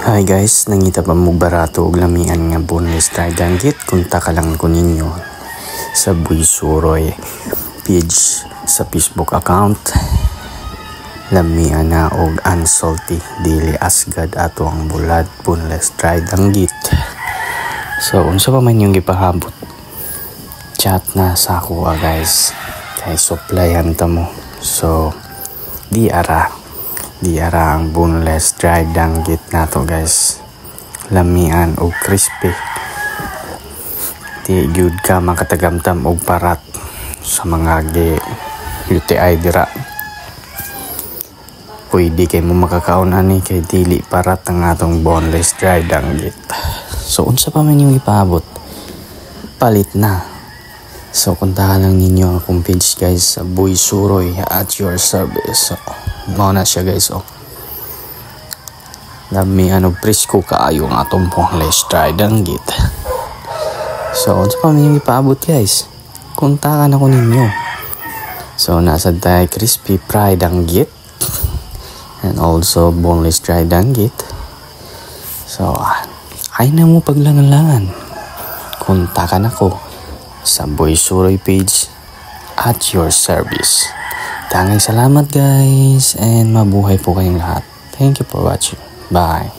Hi guys, nangita pa mo barato og lamian nga boneless dry danggit kung takalang ko ninyo sa Boy Suroy page sa Facebook account. Lamian na og unsalty dili asgad ato ang bulad boneless dry danggit. So unsa pa man yung gipahabot, chat na sa ako guys, kay supplyan ta mo. So di ara ang boneless dry danggit nato guys, lamian o crispy. Di gyud ka makatagamtam og parat sa mga UTI dira. Pwede kay mo makakaon ani kay dili parat ang atong boneless dry danggit. So unsa pa man yung ipaabot, palit na. So kuntahan lang ninyo akong page guys sa Boy Suroy at your service. So mao na siya guys. Lamian og presko kaayo ang atong boneless dry danggit. So unsa pa man yung ipaabot guys, kuntahan ako ninyo. So nasa tayo crispy fried danggit and also boneless dry danggit. So ay na mo paglangan-langan, kontakan ako sa Boy Suroy page at your service. Tangang salamat guys and mabuhay po kayong lahat. Thank you for watching. Bye.